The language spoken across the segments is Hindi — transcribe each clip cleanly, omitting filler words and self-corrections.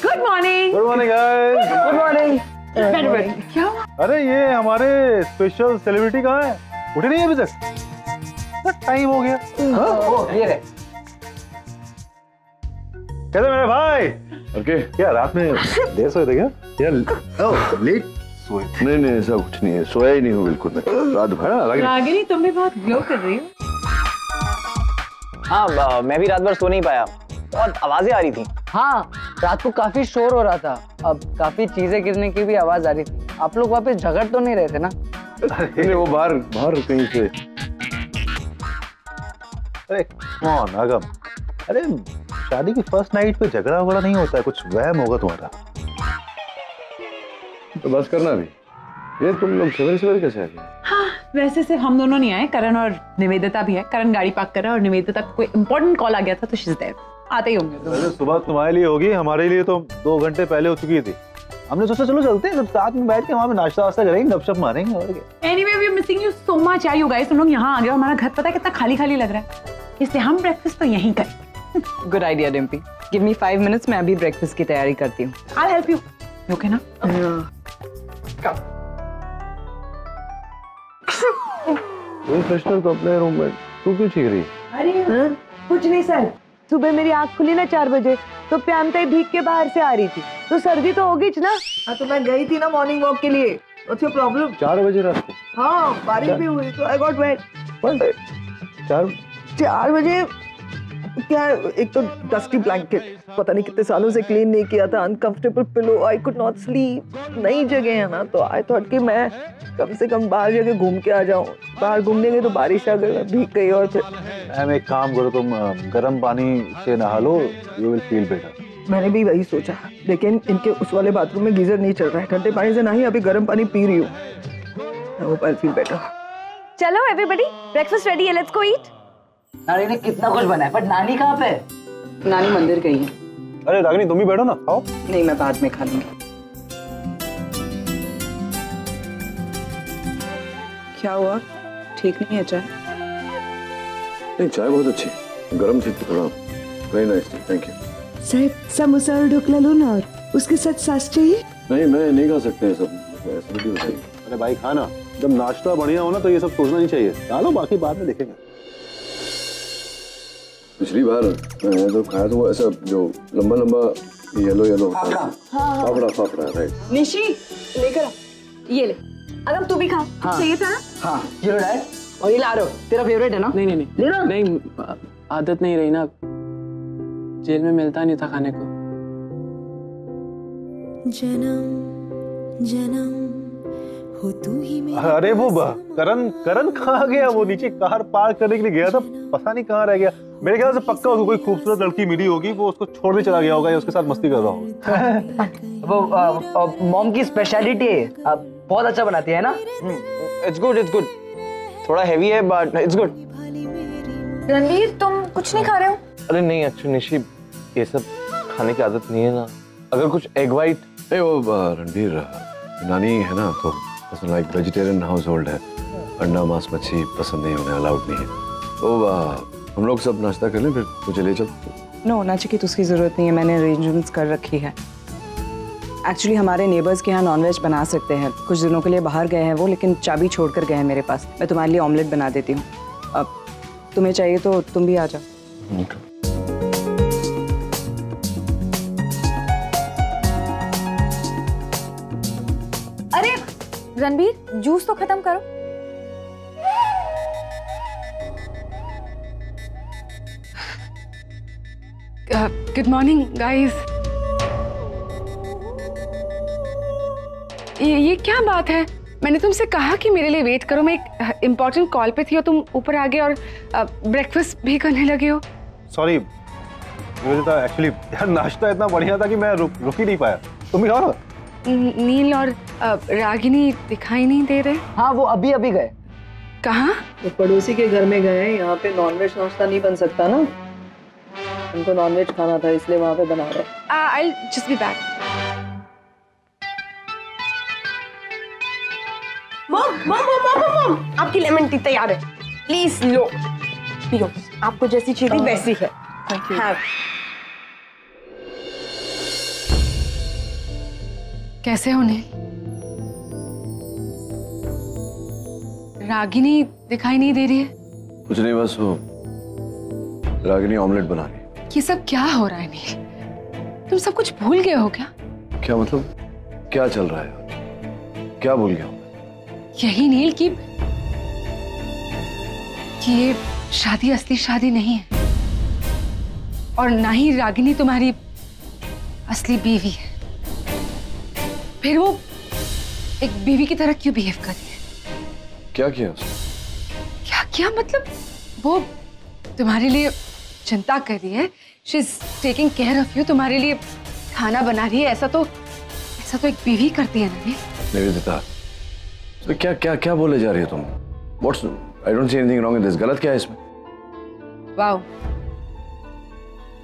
Good morning. Good morning guys. Good morning. क्या हुआ? अरे ये हमारे स्पेशल सेलिब्रिटी कहाँ है? उठे नहीं अभी तक? टाइम हो गया। ये है। कैसे मेरे भाई? ओके क्या रात में देर सोए थे क्या? यार लेट सोए? नहीं ऐसा कुछ नहीं है, सोया ही नहीं हूँ बिल्कुल मैं। रात भर रागिनी तुम भी बहुत ग्लो कर रही हो। हाँ मैं भी रात भर सो नहीं पाया, बहुत आवाजें आ रही थी। हाँ रात को काफी शोर हो रहा था, अब काफी चीजें गिरने की भी आवाज आ रही थी। आप लोग वापस झगड़ तो नहीं रहे थे ना? अरे वो बाहर कहीं से। अरे कौन अगम? अरे शादी की फर्स्ट नाइट पे झगड़ा वगड़ा नहीं होता है, कुछ वहम होगा तुम्हारा। तो बस करना भी। ये तुम लोग सवेरे कैसे आ गए? हाँ वैसे सिर्फ हम दोनों नहीं आए, करण और निवेदिता भी है। करण गाड़ी पार्क कर रहा है और निवेदिता को कोई इंपॉर्टेंट कॉल आ गया था तो शी इज देयर। आते ही होंगे। वैसे सुबह तुम्हारे लिए होगी, हमारे लिए तो 2 घंटे पहले हो चुकी थी। हमने सोचा चलो चलते हैं, साथ में बैठ के वहां पे नाश्ता वास्ता करेंगे, गपशप मारेंगे और क्या। Anyway we are missing you so much यार यू गाइस। तुम लोग यहाँ आ गए, हमारा घर पता है कितना खाली खाली लग रहा है, इसलिए हम ब्रेकफास्ट तो यहीं करें। Good idea Dimpy. Give me 5 minutes, मैं अभी ब्रेकफास्ट की तैयारी करती हूँ। I help you. ओके ना? फ्रेशनर तो अपने रूम में, तू क्यों छींक रही है? अरे कुछ नहीं सर, सुबह मेरी आँख खुली ना 4 बजे तो प्यामताई भीग के बाहर से आ रही थी, तो सर्दी तो होगी ना। हाँ तो मैं गई थी ना मॉर्निंग वॉक के लिए। What's your problem? 4 बजे रात को? हाँ बारिश भी हुई तो I got wet। 4 बजे क्या, एक तो डस्टी ब्लैंकेट, पता नहीं कितने सालों से क्लीन नहीं किया था, uncomfortable pillow, I could not sleep. नई जगह है ना तो आई थॉट कि मैं कम से कम बाहर जगह घूम के आ जाऊं। बाहर घूमने गई तो बारिश आ गई, मैं भीग गई। और फिर एक काम करो, तुम गर्म पानी से नहा लो, यू विल फील बेटर। मैंने भी वही सोचा, लेकिन इनके उस वाले बाथरूम में गीजर नहीं चल रहा है, ठंडे पानी से नहीं, अभी गर्म पानी पी रही हूँ। I hope I feel better. चलो एवरीबॉडी, ब्रेकफास्ट रेडी है, लेट्स गो ईट। नानी ने कितना कुछ बनाया, पर नानी कहाँ पे? नानी मंदिर गई है। अरे रागिनी तुम भी बैठो ना, खाओ। नहीं मैं बाद में खा लूंगी। क्या हुआ, ठीक नहीं है चाय? नहीं चाय बहुत अच्छी, गर्म थी थोड़ा। Very nice, thank you. साहब समोसा और ढोकला लो ना, और उसके साथ सॉस चाहिए? नहीं मैं नहीं खा सकते हैं सब, एसिडिटी हो जाएगी। अरे भाई खाना, जब नाश्ता बढ़िया हो ना तो ये सब सोचना नहीं चाहिए। डालो, बाकी बाद में देखेंगे। पिछली बार मैंने तो खाया तो वो ऐसा जो लंबा येलो होता है, फाफड़ा राइट। निशी लेकर ये ले, अगर तू भी खा। चाहिए था ना? हाँ ये लो डैड, और ये ला रहे हो, तेरा फेवरेट है ना? नहीं ले लो। नहीं, आदत नहीं रही ना, जेल में मिलता नहीं था खाने को। जन्म जन्म हो तू ही मेरा। अरे वो करण कहाँ गया? वो नीचे कार पार्क करने के लिए गया था, पता नहीं कहाँ रह गया। मेरे ख्याल से पक्का उसको कोई खूबसूरत लड़की मिली होगी, वो उसको छोड़ने चला गया होगा या उसके साथ मस्ती कर रहा होगा। वो मॉम की स्पेशलिटी है, बहुत अच्छा बनाती है ना। It's good. थोड़ा हेवी है बट इट्स गुड। रणवीर तुम कुछ नहीं खा रहे हो? अरे नहीं एक्चुअली निशी, ये सब खाने की आदत नहीं है ना। अगर कुछ एग वाइट। वो रणवीर नानी है ना, तो पसंद लाइक वेजिटेरियन हाउस होल्ड है, अंडा मांस मच्छी पसंद नहीं, उन्हें अलाउड नहीं है। तो हम लोग सब नाश्ता कर लें, फिर तो चले चल। नो नाचिकेत, उसकी जरूरत नहीं है, मैंने अरेंजमेंट्स कर रखी है। एक्चुअली हमारे नेबर्स के यहाँ नॉनवेज बना सकते हैं, कुछ दिनों के लिए बाहर गए हैं वो, लेकिन चाबी छोड़कर गए हैं मेरे पास। मैं तुम्हारे लिए ऑमलेट बना देती हूँ, अब तुम्हें चाहिए तो तुम भी आ जाओ। अरे रणवीर जूस तो खत्म करो। Good morning guys. ये क्या बात है? मैंने तुमसे कहा कि मेरे लिए वेट करो, मैं एक इम्पोर्टेंट कॉल पे थी और तुम ऊपर आ गए और ब्रेकफास्ट भी करने लगे हो। सॉरी एक्चुअली यार, नाश्ता इतना बढ़िया था कि मैं रुक ही नहीं पाया। तुम भी खाओ ना। नील और रागिनी दिखाई नहीं दे रहे। हाँ वो अभी गए। कहाँ? तो पड़ोसी के घर में गए, यहाँ पे नॉनवेज नाश्ता नहीं बन सकता ना, उनको नॉनवेज खाना था इसलिए वहाँ पे बना रहे। I'll just be back. Mom आपकी लेमन टी तैयार है, प्लीज लो पियो, आपको जैसी चाहिए वैसी है। Thank you. हाँ। कैसे हो नील? रागिनी दिखाई नहीं दे रही है। कुछ नहीं, बस वो रागिनी ऑमलेट बना रही है। ये सब क्या हो रहा है नील? तुम सब कुछ भूल गए हो क्या? क्या मतलब? क्या चल रहा है? क्या भूल गया हूँ? यही नील कि ये शादी असली शादी नहीं है और ना ही रागिनी तुम्हारी असली बीवी है। फिर वो एक बीवी की तरह क्यों बिहेव कर रही है? क्या किया उसने? क्या किया मतलब? वो तुम्हारे लिए चिंता कर रही है, she is taking care of you, तुम्हारे लिए खाना बना रही है। ऐसा तो एक बीवी करती है ना। निवेदिता, तो क्या बोले जा रही हो तुम? What's I don't see anything wrong in this. गलत क्या है इसमें? वाओ,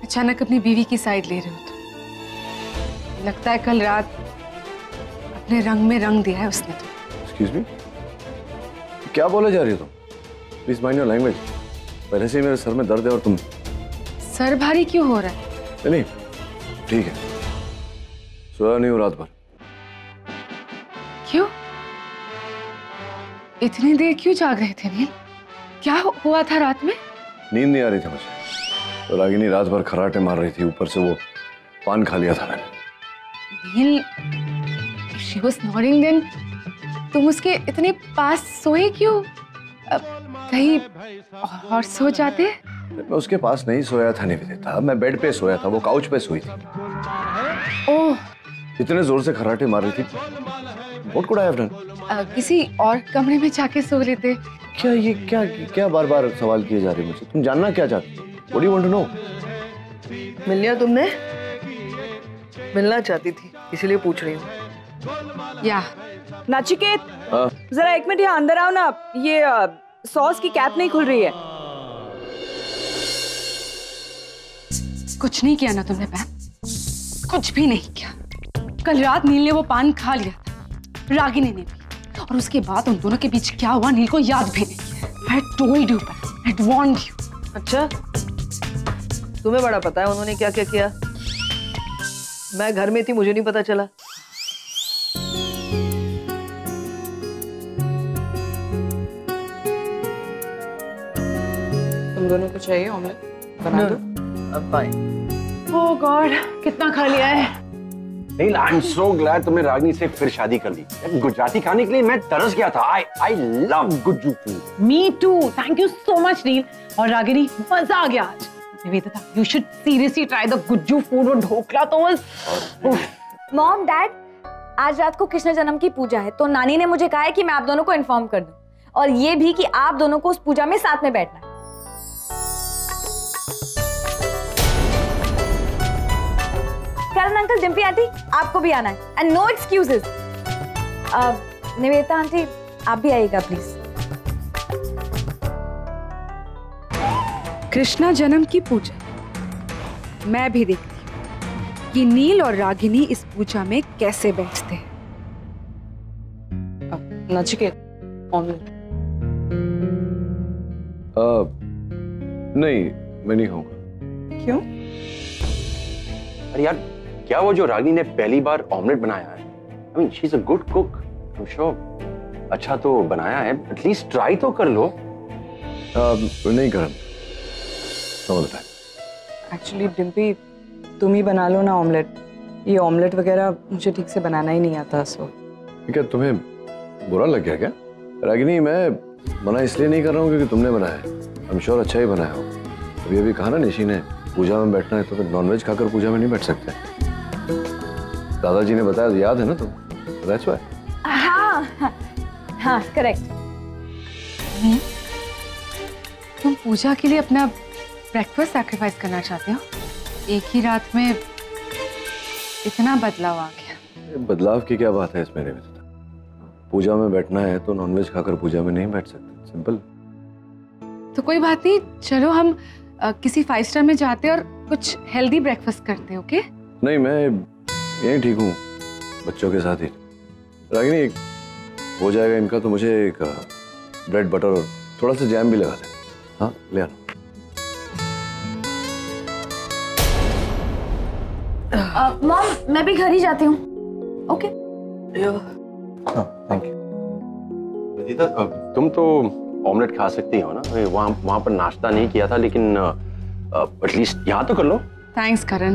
अचानक अपनी बीवी की साइड ले रहे हो तुम। लगता है कल रात अपने रंग में रंग दिया है उसने तो। Excuse me? क्या बोले जा रही हो तुम? Please mind your language. पहले से ही मेरे सर में दर्द है और तुम सर भारी क्यों हो रहा है? नहीं, ठीक है, सोया नहीं हूँ रात भर। क्यों? इतनी देर क्यों जाग रहे थे नील? क्या हुआ था रात में? नींद नहीं आ रही थी मुझे, तो रागिनी रात भर खर्राटे मार रही थी, ऊपर से वो पान खा लिया था मैंने। नील, she was snoring then तुम उसके इतने पास सोए क्यों? कहीं और सो जाते? मैं उसके पास नहीं सोया था निवेदिता, मैं बेड पे सोया था, वो काउच पे सोई थी। ओह, इतने जोर से खर्राटे मार रही थी। What could I have done? किसी और कमरे में जाके सो लेते। क्या बार-बार सवाल किए जा रहे हो मुझसे? तुम जानना क्या चाहती हो? What do you want to know? मिल लिया तुमने? मिलना चाहती थी, इसीलिए पूछ रही हूँ। या नचिकेत, हाँ? जरा एक मिनट यहाँ अंदर आओ ना। ये सॉस की कैप नहीं खुल रही है। कुछ नहीं किया ना तुमने पैन? कुछ भी नहीं किया। कल रात नील ने वो पान खा लिया था, रागिनी ने भी, और उसके बाद उन दोनों के बीच क्या हुआ नील को याद भी नहीं है। I told you, I warned you. अच्छा, तुम्हें बड़ा पता है उन्होंने क्या क्या किया? मैं घर में थी, मुझे नहीं पता चला। तुम दोनों को चाहिए ऑमलेट? बना दो। अब बाय। ओह गॉड, कितना खा लिया है। नहीं, आई एम सो ग्लैड तुमने रागिनी से फिर शादी कर ली। गुजराती खाने के लिए मैं तरस गया था। I love Gujju food. Me too, thank you so much Neel. और रागिनी, मजा आ गया आज। Nivedita, you should seriously try the Gujju food. और ढोकला तो बस। मॉम, डैड, आज रात को कृष्ण जन्म की पूजा है, तो नानी ने मुझे कहा है कि मैं आप दोनों को इन्फॉर्म कर दूं, और ये भी कि आप दोनों को उस पूजा में साथ में बैठना है। करण अंकल, डिम्पी आंटी, आपको भी आना है, and no excuses. Nivedita aunty, आप भी आइएगा प्लीज। कृष्णा जन्म की पूजा मैं भी देखती हूँ कि नील और रागिनी इस पूजा में कैसे बैठते हैं। नचिकेत, ऑमलेट। नहीं, मैं नहीं खाऊंगा। क्यों? अरे यार, क्या वो जो रागिनी ने पहली बार ऑमलेट बनाया है, I mean she is a good cook, I am sure अच्छा तो बनाया है, एटलीस्ट ट्राई तो कर लो। नहीं करण, एक्चुअली डिम्पी, तुम ही बना लो ना ऑमलेट। ये ऑमलेट वगैरह मुझे ठीक से बनाना ही नहीं आता। सो क्या तुम्हें बुरा लग गया क्या? रागिनी, मैं मना इसलिए नहीं कर रहा हूँ क्योंकि तुमने बनाया है, आई एम श्योर अच्छा ही बनाया हो। अभी अभी कहा ना निशी ने, पूजा में बैठना है तो फिर नॉनवेज खाकर पूजा में नहीं बैठ सकते। दादाजी ने बताया, याद है ना तुम? That's why. हाँ, करेक्ट। तुम पूजा के लिए अपना ब्रेकफास्ट सैक्रिफाइस करना चाहते हो? एक ही रात में इतना बदलाव आ गया। बदलाव की क्या बात है इसमें निवेदिता? पूजा में बैठना है तो नॉनवेज खाकर पूजा में नहीं बैठ सकते, सिंपल। तो कोई बात नहीं, चलो हम किसी 5 स्टार में जाते हैं और कुछ हेल्दी ब्रेकफास्ट करते हैं, ओके? नहीं, मैं यहीं ठीक हूँ बच्चों के साथ ही। रागिनी, हो जाएगा इनका तो मुझे एक ब्रेड बटर और थोड़ा सा जैम भी लगा दे। हाँ, ले आना। मॉम, मैं भी घर ही जाती हूँ। ओके। Thank you. रजिता, तुम तो ऑमलेट खा सकती हो ना? वहाँ पर नाश्ता नहीं किया था, लेकिन एटलीस्ट यहाँ तो कर लो। थैंक्स करण,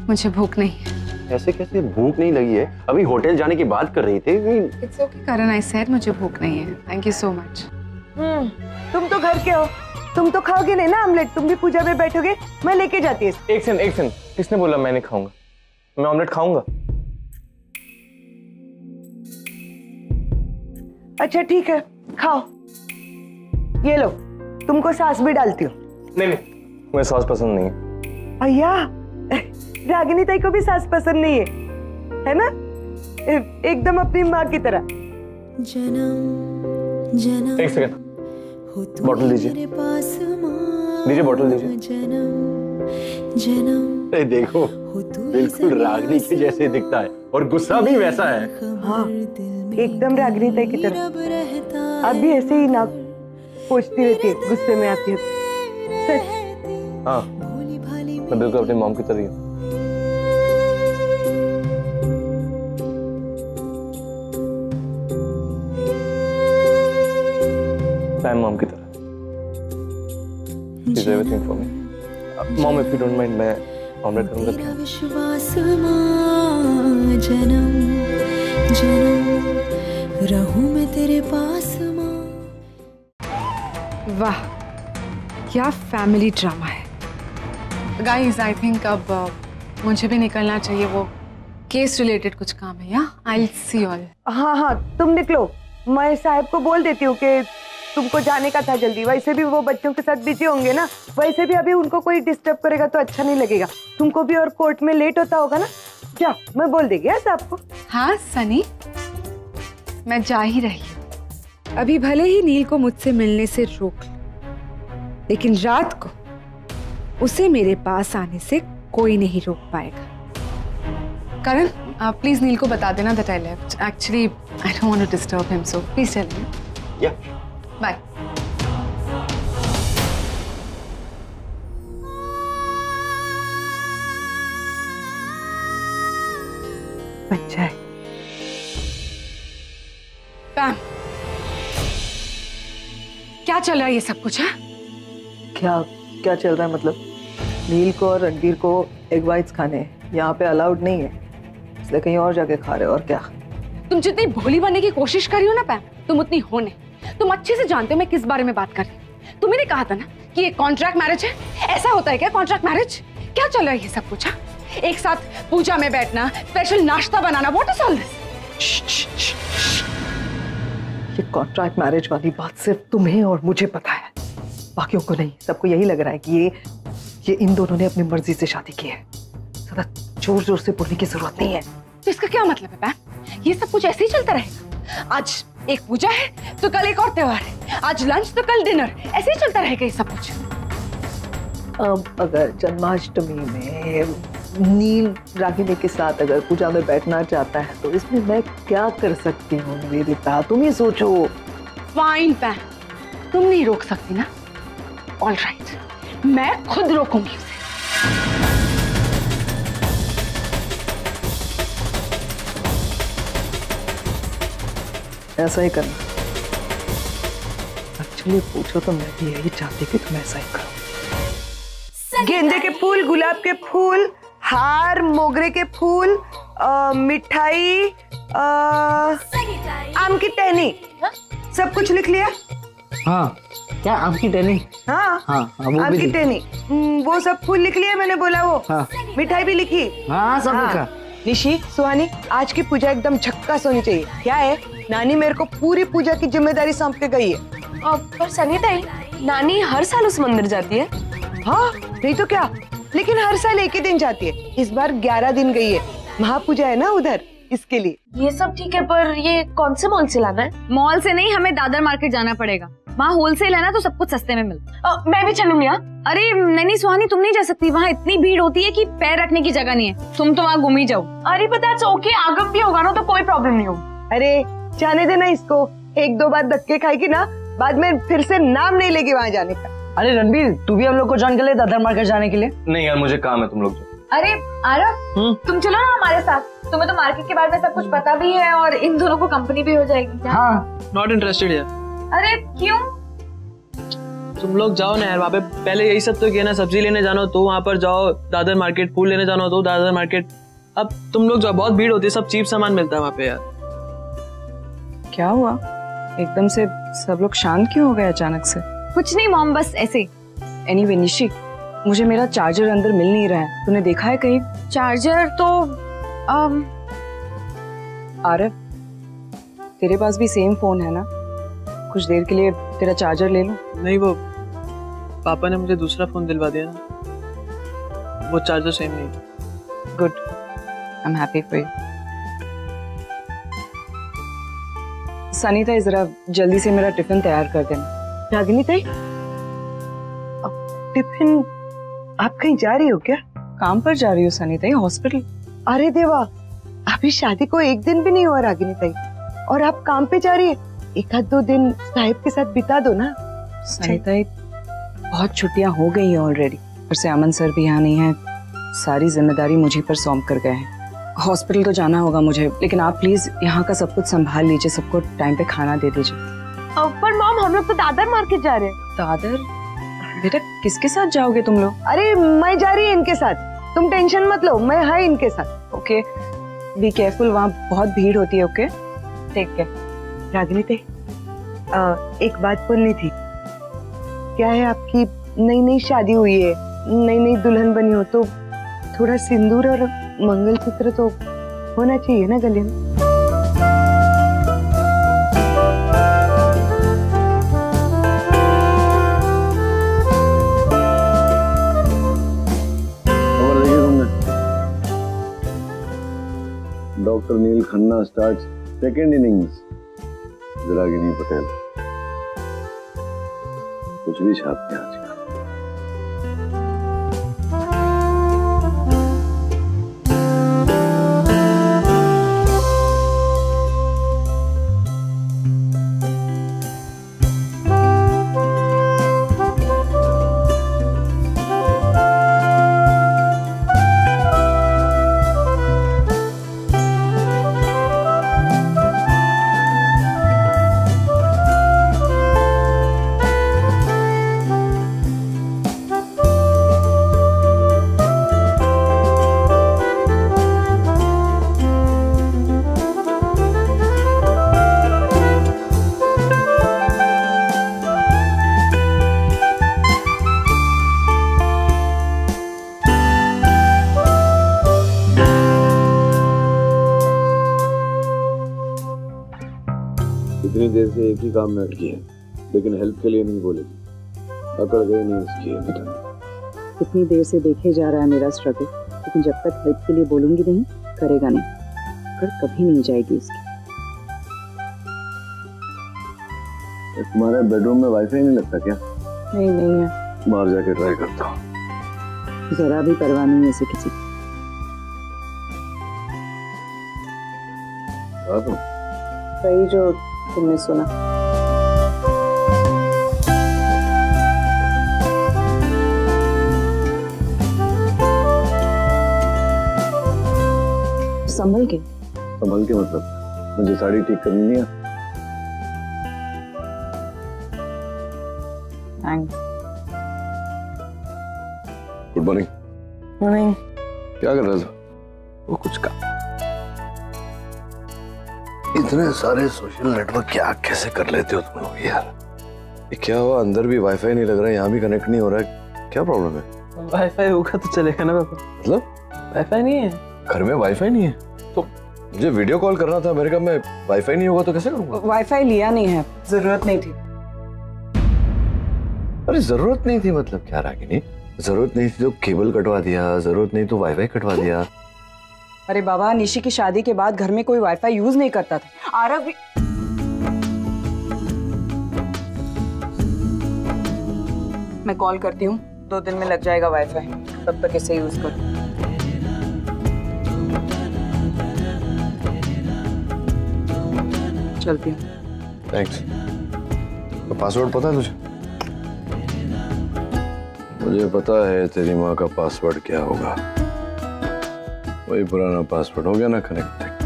मुझे भूख नहीं है। ऐसे कैसे भूख नहीं लगी है? अभी होटल जाने की बात कर रही थी। It's okay Karan, I said मुझे भूख नहीं है। Thank you so much. तुम तो घर के हो, तुम तो खाओगे नहीं ना ऑमलेट? तुम भी पूजा में बैठोगे, मैं लेके जाती हूँ। एक सेकंड, किसने बोला मैं नहीं खाऊंगा? मैं ऑमलेट खाऊंगा। अच्छा ठीक है, खाओ। ये लो, तुमको सॉस भी डालती हूँ। नहीं, मुझे सॉस पसंद नहीं है। भैया, रागिनी ताई को भी सॉस पसंद नहीं है ना? एकदम अपनी माँ की तरह। एक सेकंड, बॉटल दीजिए, बॉटल दीजिए। अरे देखो, बिल्कुल रागिनी के जैसे दिखता है और गुस्सा भी वैसा है। हाँ, एकदम रागिनी ताई की तरह। अब भी ऐसे ही नाक पोंछती रहती है, गुस्से में आती है। सच। हाँ, मैं बिल्कुल अपनी मॉम की तरह हूँ। I'm mom की तरह। She's everything for me. Mom, if you don't mind, मैं ऑमलेट करूँगा क्या? जन्म जन्म रहूं मैं तेरे पास। वाह, क्या फैमिली ड्रामा है। गाइस, आई थिंक अब मुझे भी निकलना चाहिए, वो केस रिलेटेड कुछ काम है। या आई सी ऑल। हाँ, तुम निकलो। मैं साहब को बोल देती हूँ कि तुमको जाने का था जल्दी। वैसे भी वो बच्चों के साथ बिजी होंगे ना, वैसे भी अभी उनको कोई डिस्टर्ब करेगा तो अच्छा नहीं लगेगा। तुमको भी और कोर्ट में लेट होता होगा ना। जा, मैं बोल देगी साहब को। हाँ सनी, मैं जा ही रही हूँ। अभी भले ही नील को मुझसे मिलने से रोक लो, लेकिन रात को उसे मेरे पास आने से कोई नहीं रोक पाएगा। करण, प्लीज नील को बता देना that I left. Actually, I don't want to disturb him, so please tell him. Yeah. Bye. अच्छा है। पैम, क्या चल रहा है ये सब कुछ है? क्या चल रहा है मतलब? नील को और रणबीर को एग वाइट्स खाने यहाँ पे अलाउड नहीं है, इसलिए कहीं और जाके खा रहे हो। और क्या? तुम जितनी भोली बनने की कोशिश कर रही हो ना पैम, तुम उतनी हो नहीं। तुम अच्छे से जानते हो मैं किस बारे में बात कर रही हूँ। तुमने कहा था ना कि ये कॉन्ट्रैक्ट मैरिज है। ऐसा होता है क्या कॉन्ट्रैक्ट मैरिज? क्या चल रहा है ये सब कुछ? एक साथ पूजा में बैठना, स्पेशल नाश्ता बनाना, व्हाट इज ऑल दिस? ये कॉन्ट्रैक्ट मैरिज वाली बात सिर्फ तुम्हें और मुझे पता है, बाकियों को नहीं। सबको यही लग रहा है कि ये इन दोनों ने अपनी मर्जी से शादी की है। ज्यादा जोर जोर से बोलने की जरूरत नहीं है। तो इसका क्या मतलब है पैम? ये सब कुछ ऐसे ही चलता रहेगा? आज एक पूजा है तो कल एक और त्योहार है, आज लंच तो कल डिनर, ऐसे ही चलता रहेगा ये सब कुछ? अब अगर जन्माष्टमी में नील रागिनी के साथ अगर पूजा में बैठना चाहता है तो इसमें मैं क्या कर सकती हूँ निवेदिता? तुम ही सोचो। फाइन पैम, तुम नहीं रोक सकती ना? ऑल राइट, मैं खुद रोकूंगी उसे। ऐसा ही करना। एक्चुअली पूछो तो मैं भी यही चाहती कि तुम ऐसा ही करो। गेंदे के फूल, गुलाब के फूल, हार, मोगरे के फूल, मिठाई, आम की टहनी, सब कुछ लिख लिया? हाँ, क्या आम की टहनी? हाँ, वो आम की टहनी, वो सब फूल लिख लिया मैंने बोला वो। हाँ। मिठाई भी लिखी? हाँ, सब लिखा। निशी, सुहानी, आज की पूजा एकदम झक्कास होनी चाहिए। क्या है, नानी मेरे को पूरी पूजा की जिम्मेदारी सौंप के गई है। पर सनी ताई, नानी हर साल उस मंदिर जाती है। हाँ, नहीं तो क्या, लेकिन हर साल एक ही दिन जाती है। इस बार 11 दिन गई है, महापूजा है ना उधर, इसके लिए। ये सब ठीक है, पर ये कौन से मॉल से लाना है? मॉल से नहीं, हमें दादर मार्केट जाना पड़ेगा। वहाँ होलसेल है ना, तो सब कुछ सस्ते में मिलता। मैं भी चलूंगी। अरे नहीं सुहानी, तुम नहीं जा सकती, वहाँ इतनी भीड़ होती है कि पैर रखने की जगह नहीं है। तुम तो वहाँ घूम ही जाओ। अरे पता है, ओके, आगम भी होगा ना तो कोई प्रॉब्लम नहीं होगी। अरे जाने देना इसको, 1-2 बार धक्के खाएगी ना, बाद में फिर से नाम नहीं लेगी वहाँ जाने का। अरे रणबीर, तू भी हम लोग को ज्वाइन कर ले दादर मार्केट जाने के लिए। नहीं यार, मुझे काम है, तुम लोग अरे आरव, तुम चलो ना हमारे साथ। तुम्हें तो मार्केट के बारे में सब कुछ पता भी है और इन दोनों को कंपनी भी हो जाएगी क्या? हाँ, नॉट इंटरेस्टेड यार। अरे क्यों? तुम लोग जाओ ना यार, वहाँ पे पहले यही सब तो किया ना, सब्जी लेने जाना हो तो वहाँ पर जाओ दादर मार्केट, फूल लेने जाना हो तो दादर मार्केट। अब तुम लोग जाओ, बहुत भीड़ होती है, सब चीप सामान मिलता है वहाँ पे यार। क्या हुआ एकदम से सब लोग शांत क्यों हो गए अचानक से? कुछ नहीं मॉम, बस ऐसे। एनीवे निशी, मुझे मेरा चार्जर अंदर मिल नहीं रहा है, तूने देखा है कहीं? चार्जर तो आरव, तेरे पास भी सेम फोन है ना? कुछ देर के लिए तेरा चार्जर ले लूं? नहीं, वो पापा ने मुझे दूसरा फोन दिलवा दिया ना, वो चार्जर सेम नहीं। Good, I am happy for you. Sunita, जरा जल्दी से मेरा टिफिन तैयार कर देना। रागिनी ताई, टिफिन आप कहीं जा रही हो क्या? काम पर जा रही हूँ सनीता, हॉस्पिटल। अरे देवा, अभी शादी को 1 दिन भी नहीं हुआ रागिनी ताई, और आप काम पे जा रही है। 1-2 दिन साहिब के साथ बिता दो ना। सनीता, बहुत छुट्टियां हो गई हैं ऑलरेडी, पर से अमन सर भी यहाँ नहीं है, सारी जिम्मेदारी मुझे पर सौंप कर गए हैं। हॉस्पिटल तो जाना होगा मुझे, लेकिन आप प्लीज यहाँ का सब कुछ संभाल लीजिए, सबको टाइम पे खाना दे दीजिए। पर मॉम, हम लोग तो दादर मार्केट जा रहे हैं। दादर? बेटा, किसके साथ जाओगे तुम लोग? अरे मैं जा रही हूँ इनके साथ, तुम टेंशन मत लो, मैं है इनके साथ। ओके, बी केयरफुल, वहाँ बहुत भीड़ होती है। Okay, take care. रागिनी ताई, एक बात बोलनी थी। क्या है, आपकी नई शादी हुई है, नई दुल्हन बनी हो, तो थोड़ा सिंदूर और मंगलसूत्र तो होना चाहिए ना गले में। Doctor Neel Khanna starts second innings. Ragini Patel कुछ भी छापते हैं आजकल। इतनी देर से एक ही काम में अटकी है, लेकिन हेल्प के लिए नहीं बोलेगी। अकड़ गई नहीं इसकी है। इतनी देर से देखे जा रहा है मेरा स्ट्रगल, लेकिन जब तक हेल्प के लिए बोलूंगी नहीं, करेगा नहीं। अकड़ कभी नहीं जाएगी इसकी। तुम्हारे बेडरूम में वाईफाई नहीं लगता क्या? नहीं है। बाहर जाके ट्राई करता हूँ। जरा भी परवाह नहीं है इसे किसी की। वही जो तुमने सुना। संभल के मतलब मुझे साड़ी ठीक करनी नहीं है। Good morning. मॉर्निंग। क्या कर रहे थे? वो कुछ का इतने सारे सोशल नेटवर्क क्या कैसे कर लेते हो तुम लोग यार? ये क्या हुआ? अंदर भी वाईफाई नहीं लग रहा है, यहाँ भी कनेक्ट नहीं हो रहा है, क्या प्रॉब्लम है? वाईफाई होगा तो चलेगा ना पापा। मतलब वाईफाई नहीं है घर में? वाईफाई नहीं है तो मुझे वीडियो कॉल करना था अमेरिका में, वाईफाई नहीं होगा तो कैसे करूंगा? वाईफाई लिया नहीं है, जरूरत नहीं थी। अरे जरूरत नहीं थी मतलब क्या रागिनी? जरूरत नहीं थी तो केबल कटवा दिया, जरूरत नहीं तो वाईफाई कटवा दिया। अरे बाबा, निशी की शादी के बाद घर में कोई वाईफाई यूज नहीं करता था। आरव भी मैं कॉल करती हूँ, 2 दिन में लग जाएगा वाईफाई, तब तक इसे यूज करो। चलती हूँ। थैंक्स। तो पासवर्ड पता है तुझे? मुझे पता है तेरी माँ का पासवर्ड क्या होगा। वही पुराना पासवर्ड हो गया ना connect.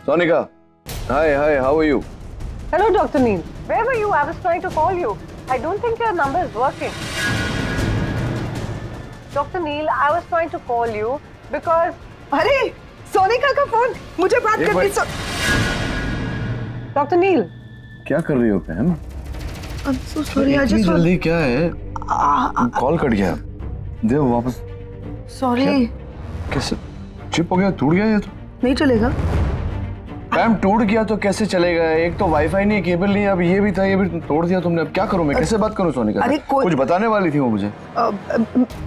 Sonika, hi hi, how are you? Hello, Dr. Neil. Where were you? I was trying to call you. I don't think your number is working. Dr. Neil, I was trying to call you because... अरे, सोनिका का फोन, मुझे बात करनी है। Dr. Neil. क्या कर रही हो बहन? I'm so sorry. I just जल्दी क्या है? कॉल कट गया। दे वापस। Sorry. कैसे? चिप हो गया, टूट गया ये तो? नहीं चलेगा। मैम टूट गया तो कैसे चलेगा? एक तो वाईफाई नहीं, केबल नहीं, अब ये भी था, ये भी तोड़ दिया तुमने। अब क्या करूं मैं? कैसे बात करूं सोनिका? अरे कुछ बताने वाली थी वो मुझे।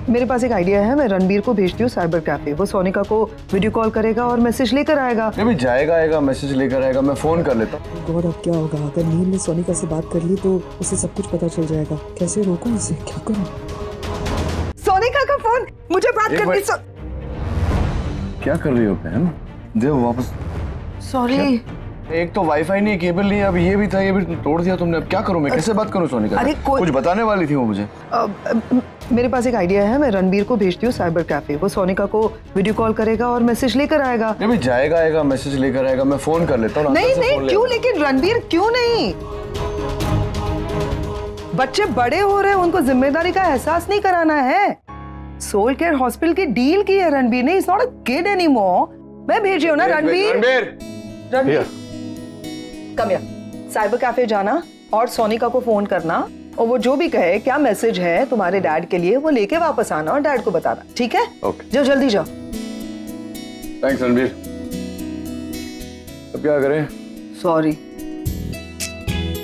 मेरे पास एक आइडिया है, मैं रणबीर को भेजती हूँ साइबर कैफे। वो सोनिका को वीडियो कॉल करेगा और मैसेज लेकर आएगा। ये भी जाएगा आएगा, मैसेज लेकर आएगा। मैं फोन कर लेता हूँ। गॉड, अब क्या होगा? अगर नील ने सोनिका से बात कर ली तो उसे सब कुछ पता चल जाएगा। कैसे रोकूं इसे? क्या करूं? सोनिका का फोन, मुझे बात करनी। क्या कर रही हो बहन? दे वापस। सॉरी। एक तो वाईफाई नहीं, केबल नहीं, अब ये भी था, ये भी तोड़ दिया तुमने। अब क्या करूं मैं? कैसे बात करूं सोनिका? अरे कुछ बताने वाली थी वो मुझे। मेरे पास एक आइडिया है, मैं रणबीर को भेजती हूँ साइबर कैफे। वो सोनिका को वीडियो कॉल करेगा और मैसेज लेकर आएगा। ये भी जाएगा आएगा, मैसेज लेकर आएगा। मैं फोन कर लेता हूँ। नहीं नहीं, क्यों? लेकिन रणबीर क्यों नहीं? बच्चे बड़े हो रहे हैं, उनको जिम्मेदारी का एहसास नहीं कराना है। सोल केयर हॉस्पिटल की डील की है रणबीर ने। It's not a kid anymore. मैं भेज रही हूँ ना रणबीर। रणबीर कम या साइबर कैफे जाना और सोनिका को फोन करना, और वो जो भी कहे क्या मैसेज है तुम्हारे डैड के लिए, वो लेके वापस आना और डैड को बताना। ठीक है? जाओ जल्दी जाओ। थैंक्स रणबीर। अब क्या करें? Sorry.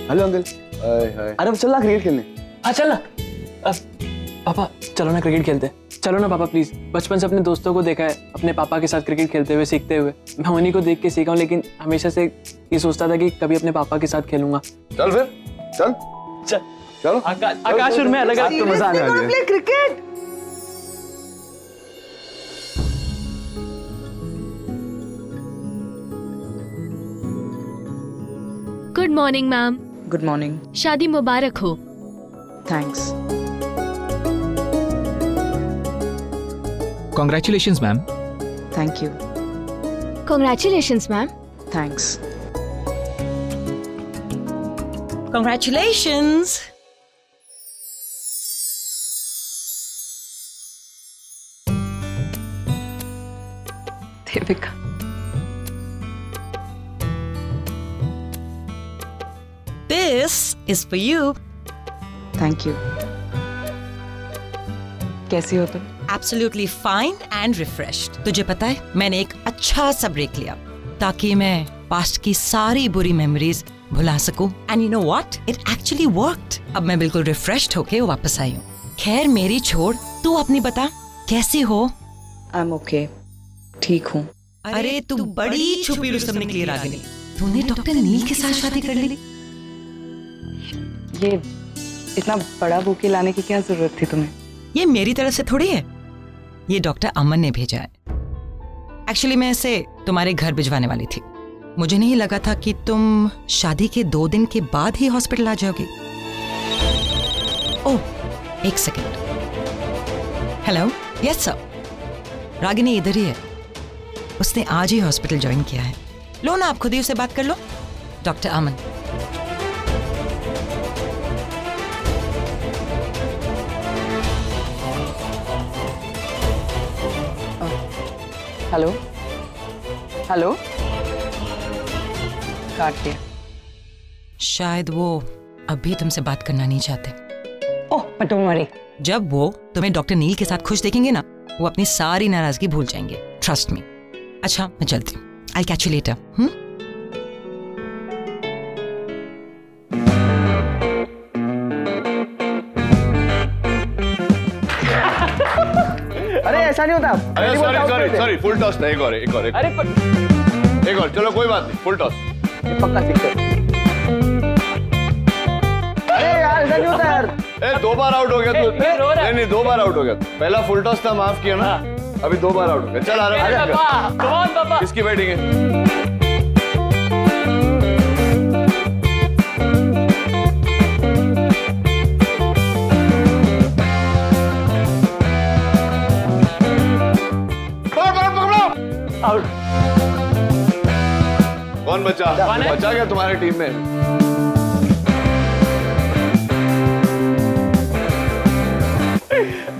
Hello uncle. Hi hi. अरे अब चल ना क्रिकेट खेलने। हाँ चल ना। पापा चलो ना क्रिकेट खेलते हैं। चलो ना पापा प्लीज। बचपन से अपने दोस्तों को देखा है अपने पापा के साथ क्रिकेट खेलते हुए, सीखते हुए। मैं उन्हीं को देख के सीखा हूँ, लेकिन हमेशा से ये सोचता था कि कभी अपने पापा के साथ खेलूंगा। चल फिर चल चल चलो। आकाश और मैं अलग अलग तो मजा आने वाली है। Play cricket. Good morning ma'am. Good morning. शादी मुबारक हो। Thanks. Congratulations, ma'am. Thank you. Congratulations, ma'am. Thanks. Congratulations. Devika. This is for you. Thank you. कैसी हो तुम? Absolutely fine and refreshed. तुझे पता है मैंने एक अच्छा सा ब्रेक लिया ताकि मैं पास्ट की सारी बुरी मेमोरीज भुला सकूं। And you know what? It actually worked. अब मैं बिल्कुल रिफ्रेश्ड होके वापस आई हूँ। खैर मेरी छोड़, तू अपनी बता कैसी हो? I'm okay. ठीक हूँ। अरे तू बड़ी छुपी रुस्तम निकली रागिनी। तूने डॉक्टर नील के साथ शादी कर ली? ये इतना बड़ा बुके लाने की क्या जरूरत थी तुम्हें? ये मेरी तरफ से थोड़ी है, ये डॉक्टर अमन ने भेजा है। एक्चुअली मैं इसे तुम्हारे घर भिजवाने वाली थी। मुझे नहीं लगा था कि तुम शादी के 2 दिन के बाद ही हॉस्पिटल आ जाओगे। ओह, एक second. Hello, yes sir. Ragini इधर ही है, उसने आज ही हॉस्पिटल ज्वाइन किया है। लो ना, आप खुद ही उससे बात कर लो। डॉक्टर अमन। Hello hello. काट दिया। शायद वो अभी तुमसे बात करना नहीं चाहते। ओह, बट डोंट वरी। जब वो तुम्हें डॉक्टर नील के साथ खुश देखेंगे ना, वो अपनी सारी नाराजगी भूल जाएंगे। Trust me. अच्छा मैं चलती हूँ। I catch you later. अरे ऐसा नहीं होता। अरे सॉरी फुल टॉस था। एक और एक और चलो कोई बात नहीं, फुल टॉस। पक्का सिक्सर। अरे यार ऐसा नहीं होता यार। 2 बार आउट हो गया तू। नहीं 2 बार आउट हो गया। पहला फुल टॉस था, माफ किया ना। अभी 2 बार आउट हो गया। चल आ रहा। किसकी बैटिंग है? आउट। कौन बचा? बचा क्या तुम्हारी टीम में?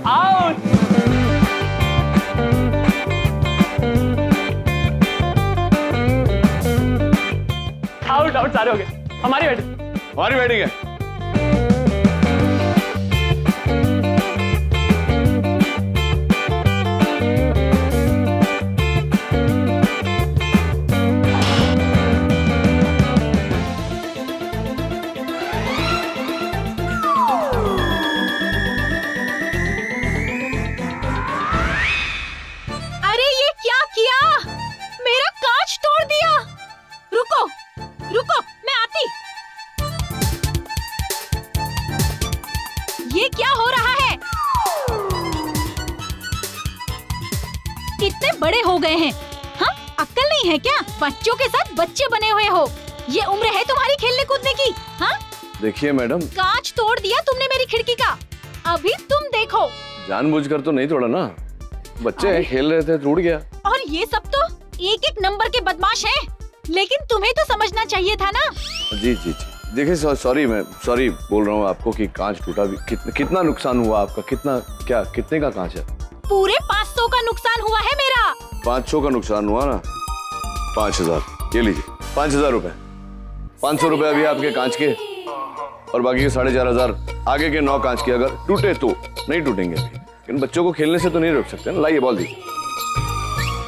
आउट। आउट आउट सारे हो गए। हमारी बैटिंग है। अरे ये क्या किया? मेरा कांच तोड़ दिया। रुको रुको, मैं आती। ये क्या हो रहा है? कितने बड़े हो गए हैं? हाँ, अक्ल नहीं है क्या? बच्चों के साथ बच्चे बने हुए हो। ये उम्र है तुम्हारी खेलने कूदने की? हाँ, देखिए मैडम, कांच तोड़ दिया तुमने मेरी खिड़की का। अभी तुम देखो। जानबूझकर तो नहीं तोड़ा ना, बच्चे खेल रहे थे, टूट गया। और ये सब तो एक एक नंबर के बदमाश हैं। लेकिन तुम्हें तो समझना चाहिए था ना। जी जी जी, देखिए सॉरी, मैं सॉरी बोल रहा हूँ आपको कि कांच टूटा भी। कितना नुकसान हुआ आपका? कितने का कांच है? पूरे 500 का नुकसान हुआ है मेरा। 500 का नुकसान हुआ ना? 5000 ये लीजिए, 5000 रुपए। 500 रुपए अभी आपके कांच के, और बाकी के 4500 आगे के 9 कांच के। अगर टूटे तो नहीं टूटेंगे, लेकिन बच्चों को खेलने से तो नहीं रोक सकते ना। लाइए बॉल दीजिए।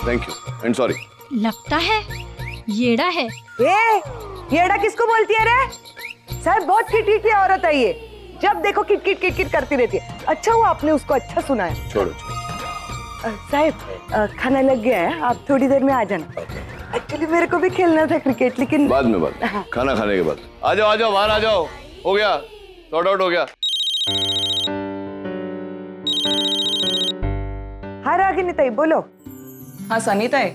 Thank you and sorry. लगता है येड़ा है। येड़ा किसको बोलती है रे? साहब बहुत किट की औरत है ये, जब देखो किट किट करती रहती है। अच्छा हुआ आपने उसको अच्छा सुनाया। छोड़ो। साहब खाना लग गया है, आप थोड़ी देर में आ जाना। एक्चुअली मेरे को भी खेलना था क्रिकेट, लेकिन बाद में खाना खाने के बाद। आ जाओ बाहर आ जाओ। हो गया, सॉर्ट आउट हो गया। हाँ रागिनी ताई बोलो। हाँ सनी ताई,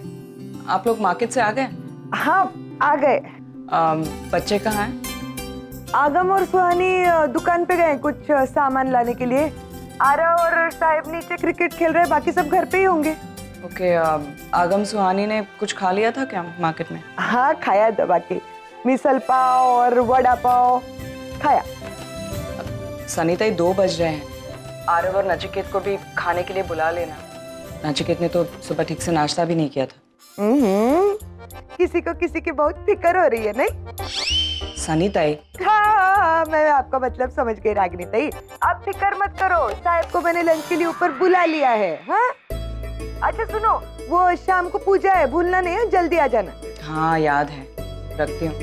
आप लोग मार्केट से आ गए? हाँ आ गए। बच्चे कहाँ हैं? आगम और सुहानी दुकान पे गए कुछ सामान लाने के लिए। आरा और साहिब नीचे क्रिकेट खेल रहे हैं, बाकी सब घर पे ही होंगे। ओके, आगम सुहानी ने कुछ खा लिया था क्या मार्केट में? हाँ खाया दबा के, मिसल पाव और वड़ा पाव खाया। सनी ताई 2 बज रहे हैं। आरव और नचिकेत को भी खाने के लिए बुला लेना। नचिकेत ने तो सुबह ठीक से नाश्ता भी नहीं किया था। किसी को किसी की बहुत फिक्र हो रही है नहीं? सनी ताई। हाँ, मैं आपका मतलब समझ गई रागिनी ताई। आप फिक्र मत करो, साहब को मैंने लंच के लिए ऊपर बुला लिया है। हाँ? अच्छा सुनो, वो शाम को पूजा है, भूलना नहीं है, जल्दी आ जाना। हाँ याद है, रखती हूँ।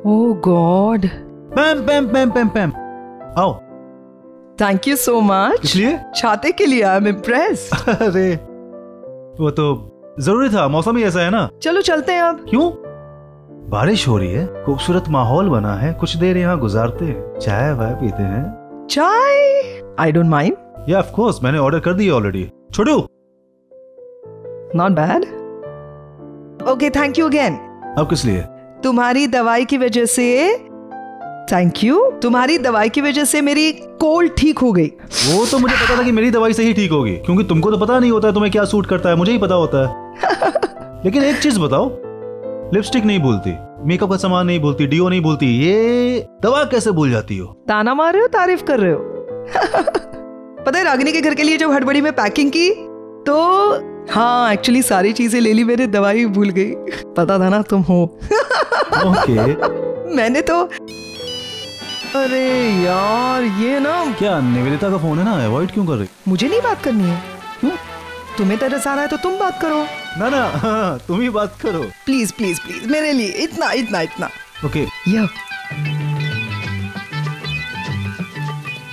ओह गॉड। पैम आओ। Thank you so much. इसलिए छाते के लिए आई एम इम्प्रेस्ड। अरे वो तो जरूरी था, मौसम ही ऐसा है ना। चलो चलते हैं अब। क्यों? बारिश हो रही है, खूबसूरत माहौल बना है, कुछ देर यहाँ गुजारते हैं, चाय वाय पीते हैं। चाय? I don't mind. या ऑफ कोर्स, मैंने ऑर्डर कर दिया ऑलरेडी। छोड़ू। Not bad. Okay thank you again. अब किस लिए? तुम्हारी दवाई की वजह से। Thank you. तुम्हारी दवाई की वजह से मेरी कोल्ड ठीक हो गई। वो तो मुझे पता था कि मेरी दवाई से ही ठीक होगी, क्योंकि तुमको तो पता नहीं होता है तुम्हें क्या सूट करता है, मुझे ही पता होता है। लेकिन एक चीज बताओ, लिपस्टिक नहीं भूलती, मेकअप का सामान नहीं भूलती, डिओ नहीं भूलती, ये दवा कैसे भूल जाती हो? ताना मार रहे हो, तारीफ कर रहे हो? पता है रागिनी के घर के लिए जब हड़बड़ी में पैकिंग की तो हाँ एक्चुअली सारी चीजें ले ली, मैंने दवाई भूल गई। पता था ना तुम हो। ओके। मैंने तो अरे यार ये ना। क्या निवेदिता का फोन है ना, अवॉइड क्यों कर रही? मुझे नहीं बात करनी है। क्यों? तुम्हें तरस आ रहा है तो तुम बात करो ना। हाँ, तुम ही बात करो प्लीज प्लीज प्लीज, मेरे लिए इतना इतना इतना। ओके। या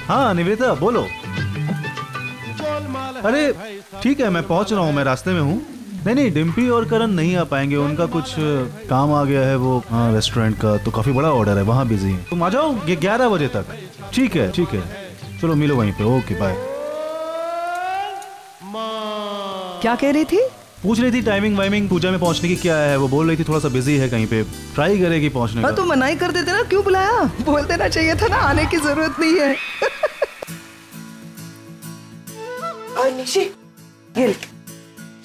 हाँ निवेदिता बोलो। अरे ठीक है, मैं पहुंच रहा हूँ, मैं रास्ते में हूँ। नहीं डिम्पी और करण नहीं आ पाएंगे, उनका कुछ काम आ गया है, वो हाँ रेस्टोरेंट का, तो काफी बड़ा ऑर्डर है, वहाँ बिजी हैं। तुम आ जाओ 11 बजे तक। ठीक है चलो मिलो वहीं पे। Okay bye. क्या कह रही थी? पूछ रही थी टाइमिंग वाइमिंग पूजा में पहुंचने की क्या है, वो बोल रही थी थोड़ा सा बिजी है कहीं पे, ट्राई करेगी पहुंचने का। तो मना ही कर देते ना, क्यों बुलाया? बोल देना चाहिए था ना, आने की जरूरत नहीं है। और निशी ये ले।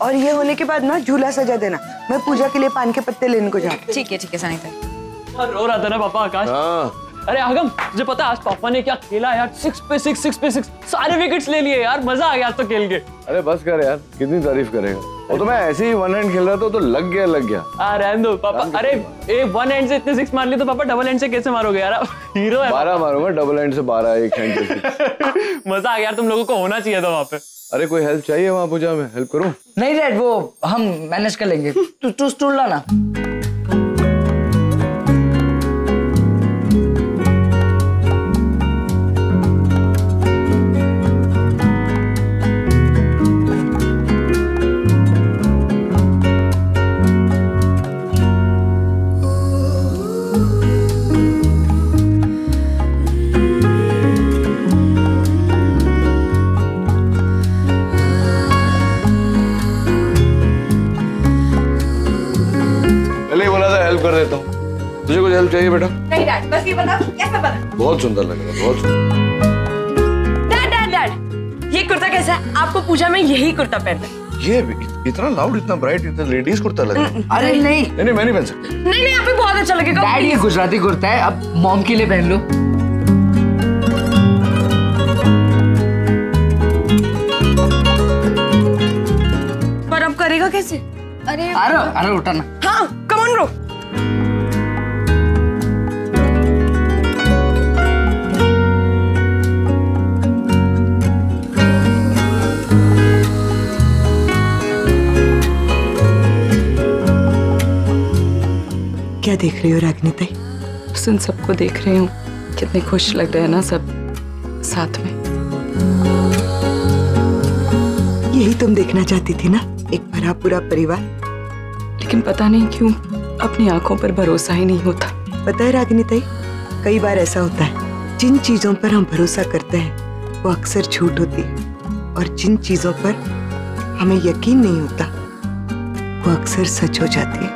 और ये होने के बाद ना झूला सजा देना, मैं पूजा के लिए पान के पत्ते लेने को जाऊँ। ठीक है सनीता। रो रहा था ना पापा आकाश। अरे आगम, तुझे पता आज पापा ने क्या खेला यार, 6 पे 6 सारे विकेट्स ले लिए यार, मजा आ गया आज तो खेल के। अरे बस कर यार, कितनी तारीफ करेगा। वो तो मैं ऐसे ही वन हैंड खेल रहा था तो लग गया। रहने दो पापा। अरे एक वन हैंड से इतने 6 मार लिए तो पापा डबल हैंड से कैसे मारोगे यार, हीरो है। 12 मारूंगा डबल हैंड से, 12 एक हैंड से। मजा आ गया यार, तुम लोगों को होना चाहिए था वहाँ पे। अरे कोई हेल्प चाहिए वहाँ पूजा में, हेल्प करूँ? नहीं डैड, वो हम मैनेज कर लेंगे। तू स्टूल लाना। कर देता हूँ। तुझे कुछ हेल्प चाहिए बेटा? नहीं डैड, बस ये बता कैसा बना। बहुत सुंदर लग रहा है, बहुत सुंदर। डैड ये कुर्ता कैसा है? आपको पूजा में यही कुर्ता पहनना है। ये इतना लाउड, इतना ब्राइट, इतना लेडीज कुर्ता लग रहा है। अरे नहीं मैं नहीं पहन सकता। नहीं आप भी बहुत अच्छा लगेगा। डैड ये गुजराती कुर्ता है, अब मॉम के लिए पहन लो। पर अब करेगा कैसे? अरे उठाना। हाँ कम ऑन ब्रो। क्या देख रही हो रागिनी ताई? सुन, सबको देख रही हूँ, कितने खुश लग रहे हैं ना सब साथ में। यही तुम देखना चाहती थी ना, एक भरा पूरा परिवार। लेकिन पता नहीं क्यों अपनी आंखों पर भरोसा ही नहीं होता। पता है रागिनी ताई, कई बार ऐसा होता है, जिन चीजों पर हम भरोसा करते हैं वो अक्सर झूठ होती है, और जिन चीजों पर हमें यकीन नहीं होता वो अक्सर सच हो जाती है।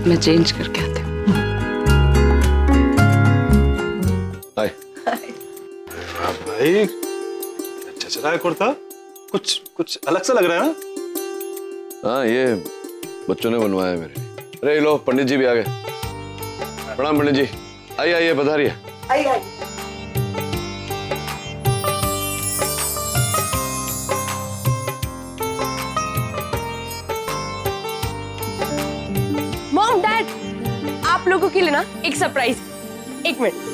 मैं चेंज करके आती हूँ। भाई अच्छा चला है कुर्ता, कुछ अलग सा लग रहा है ना? हाँ ये बच्चों ने बनवाया मेरे लिए। अरे लो पंडित जी भी आ गए। प्रणाम पंडित जी। आइए पधारिए। आइए। मॉम डैड, आप लोगों के लिए ना एक सरप्राइज। एक मिनट।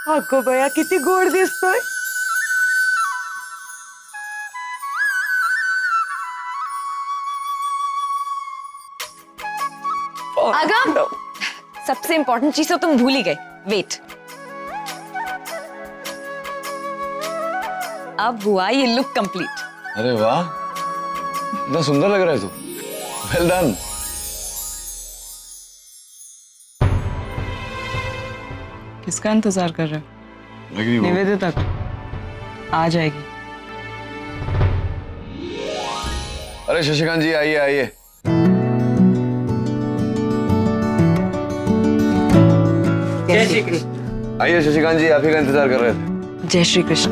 अगो बया किती गोड दिसतोय। आगम, सबसे इंपॉर्टेंट चीज तो तुम भूल ही गए। वेट, अब हुआ ये लुक कंप्लीट। अरे वाह, इतना सुंदर लग रहा है तू। Well done. किसका इंतजार कर रहे हो? निवेदिता आ जाएगी। अरे शशिकांत जी आइए। जय श्री कृष्ण। आइए शशिकांत जी, आप ही का इंतजार कर रहे थे। जय श्री कृष्ण।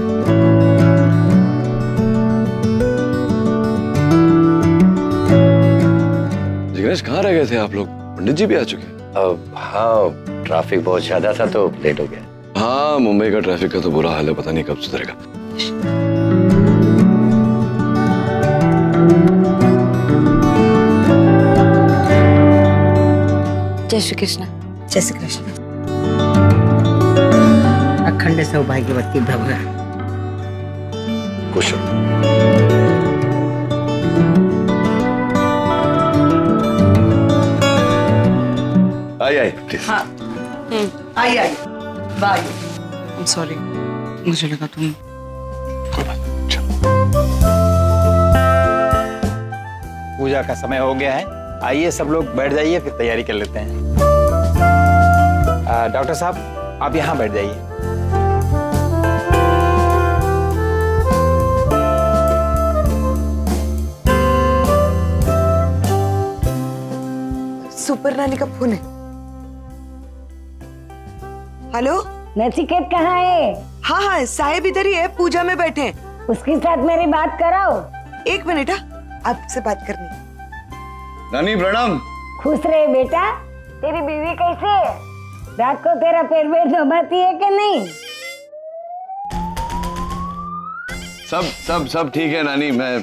जिग्नेश कहाँ रह गए थे आप लोग? पंडित जी भी आ चुके? हाँ ट्रैफिक बहुत ज्यादा था तो लेट हो गया। हाँ मुंबई का ट्रैफिक का तो बुरा हाल है, पता नहीं कब सुधरेगा। जय श्री कृष्ण। जय श्री कृष्ण। अखंड सौभाग्यवती भव। कुशल। आइए प्लीज। हाँ आइए। बाय। सॉरी, मुझे लगा तुम। पूजा का समय हो गया है, आइए सब लोग बैठ जाइए, फिर तैयारी कर लेते हैं। डॉक्टर साहब आप यहाँ बैठ जाइए। सुपर नानी का फोन है। हेलो, नचिकेत कहाँ है? हाँ हाँ, साहेब इधर ही है, पूजा में बैठे हैं। उसके साथ मेरी बात कराओ। एक मिनट, आपसे बात करनी। नानी प्रणाम। खुश रहे बेटा। तेरी बीवी कैसे है? रात को तेरा पैर वेर दबाती है कि नहीं? सब ठीक है नानी। मैं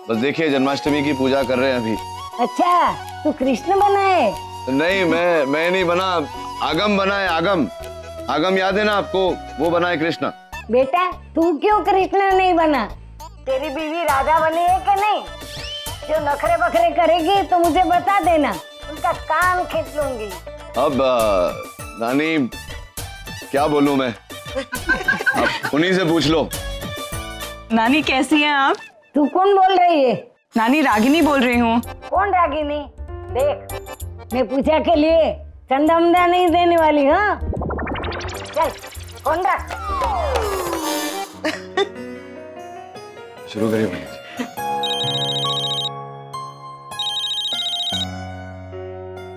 बस देखिए जन्माष्टमी की पूजा कर रहे हैं अभी। अच्छा, तू कृष्ण बना है? नहीं, मैं नहीं बना, आगम बना है। आगम याद है ना आपको, वो बना है कृष्णा। बेटा तू क्यों कृष्णा नहीं बना? तेरी बीवी राधा बनी है कि नहीं? जो नखरे बखरे करेगी तो मुझे बता देना, उनका कान खींच लूंगी। अब नानी क्या बोलूं मैं, अब उन्हीं से पूछ लो। नानी कैसी हैं आप? तू कौन बोल रही है? नानी रागिनी बोल रही हूँ। कौन रागिनी? देख, मैं पूजा के लिए चंदा मंदा नहीं देने वाली। हाँ चल, फोन रख। शुरू करिए भैया।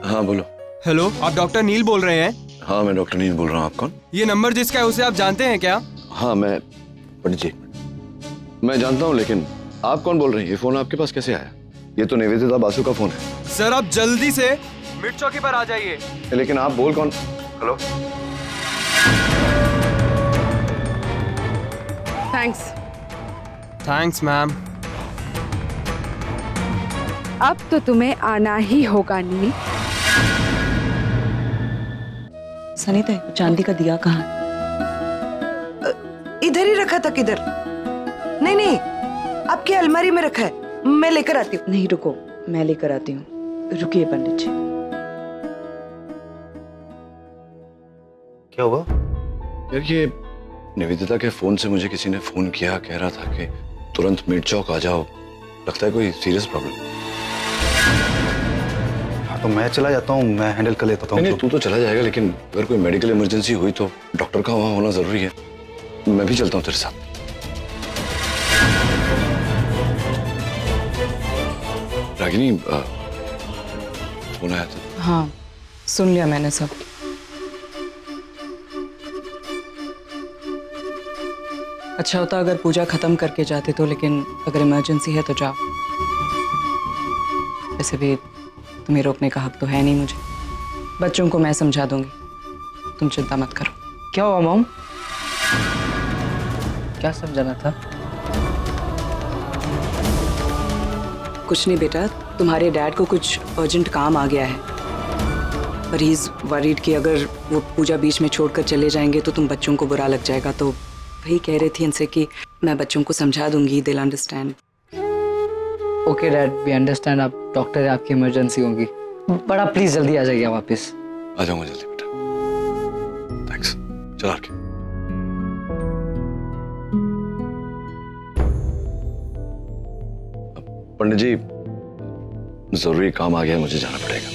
हाँ बोलो। हेलो, आप डॉक्टर नील बोल रहे हैं? हाँ मैं डॉक्टर नील बोल रहा हूँ। आप कौन? ये नंबर जिसका है उसे आप जानते हैं क्या? हाँ मैं पंडित जी, मैं जानता हूँ, लेकिन आप कौन बोल रही हैं? ये फोन आपके पास कैसे आया? ये तो निवेदिता बासु का फोन है। सर आप जल्दी से मिड चौकी पर आ जाइए। लेकिन आप बोल कौन? हेलो। Thanks ma'am. अब तो तुम्हें आना ही होगा नील। सनीता, चांदी का दिया कहाँ? इधर ही रखा था। किधर? नहीं, आपकी अलमारी में रखा है, मैं लेकर आती हूँ। नहीं रुको, मैं लेकर आती हूँ। रुकिए पंडित जी। क्या हुआ? यार ये निवेदिता के फोन से मुझे किसी ने फोन किया, कह रहा था कि तुरंत मिड चौक आ जाओ, लगता है कोई सीरियस प्रॉब्लम। तो मैं चला जाता हूँ, मैं हैंडल कर लेता हूँ। नहीं, तू तो चला जाएगा, लेकिन अगर कोई मेडिकल इमरजेंसी हुई तो डॉक्टर का वहाँ होना जरूरी है। मैं भी चलता हूँ तेरे साथ। रागिनी, फोन आया था। हाँ सुन लिया मैंने सब। अच्छा होता अगर पूजा खत्म करके जाते तो, लेकिन अगर इमरजेंसी है तो जाओ। वैसे भी तुम्हें रोकने का हक तो है नहीं मुझे। बच्चों को मैं समझा दूंगी, तुम चिंता मत करो। क्या हुआ मॉम? क्या समझाना था? कुछ नहीं बेटा, तुम्हारे डैड को कुछ अर्जेंट काम आ गया है, पर ही इज वरीड कि अगर वो पूजा बीच में छोड़कर चले जाएंगे तो तुम बच्चों को बुरा लग जाएगा। तो वही कह रही थी इनसे कि मैं बच्चों को समझा दूंगी, they'll understand. Okay dad, we understand. आप डॉक्टर है, आपकी इमरजेंसी होगी। बड़ा प्लीज जल्दी आ जाइए वापस। आ जाऊंगा जल्दी बेटा। थैंक्स। चलो आके। पंडित जी, जरूरी काम आ गया है, मुझे जाना पड़ेगा।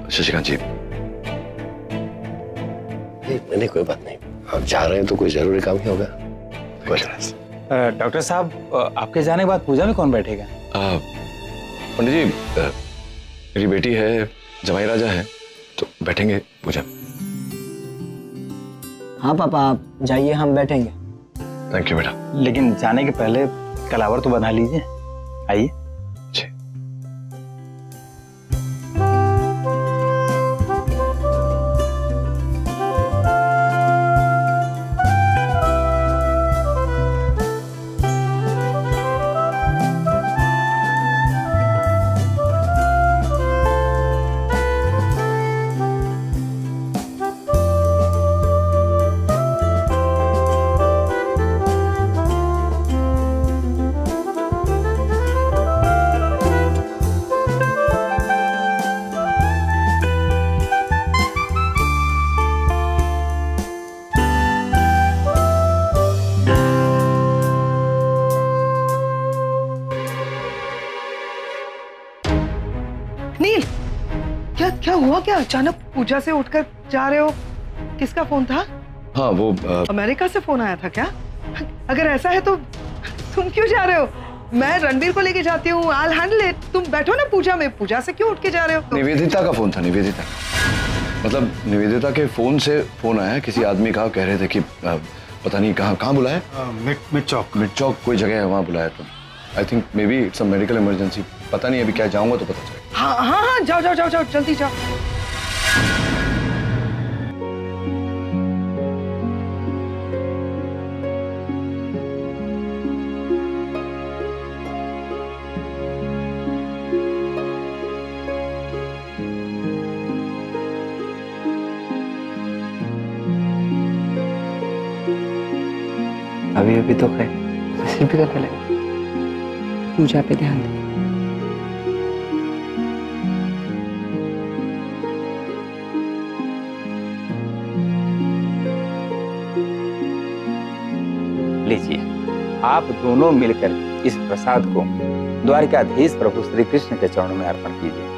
शशिकांत जी। नहीं कोई बात नहीं, आप जा रहे हैं तो कोई जरूरी काम ही होगा। डॉक्टर साहब, आपके जाने के बाद पूजा में कौन बैठेगा? पंडित जी, मेरी बेटी है, जमाई राजा है, तो बैठेंगे पूजा में। हाँ पापा, आप जाइए, हम बैठेंगे। थैंक यू बेटा। लेकिन जाने के पहले कलावर तो बना लीजिए। आइए। क्या हुआ? क्या अचानक पूजा से उठकर जा रहे हो? किसका फोन था? हाँ वो अमेरिका से फोन आया था क्या? अगर ऐसा है तो तुम क्यों जा रहे हो? मैं रणबीर को लेके जाती हूँ, I'll handle it। तुम बैठो ना पूजा में, पूजा से क्यों उठ के जा रहे हो? निवेदिता का फोन था, निवेदिता। मतलब निवेदिता के फोन से फोन आया, किसी आदमी का, कह रहे थे कि पता नहीं कहाँ बुलाया, मिड चौक कोई जगह है, वहाँ बुलाया। तो I think may be it's a medical emergency, पता नहीं, अभी क्या जाऊंगा तो पता चलेगा। हाँ, जाओ जल्दी जाओ। अभी तो है, शिल्पी का खेलेगा। पूजा पे ध्यान दे। लीजिए, आप दोनों मिलकर इस प्रसाद को द्वारिकाधीश प्रभु श्री कृष्ण के चरणों में अर्पण कीजिए।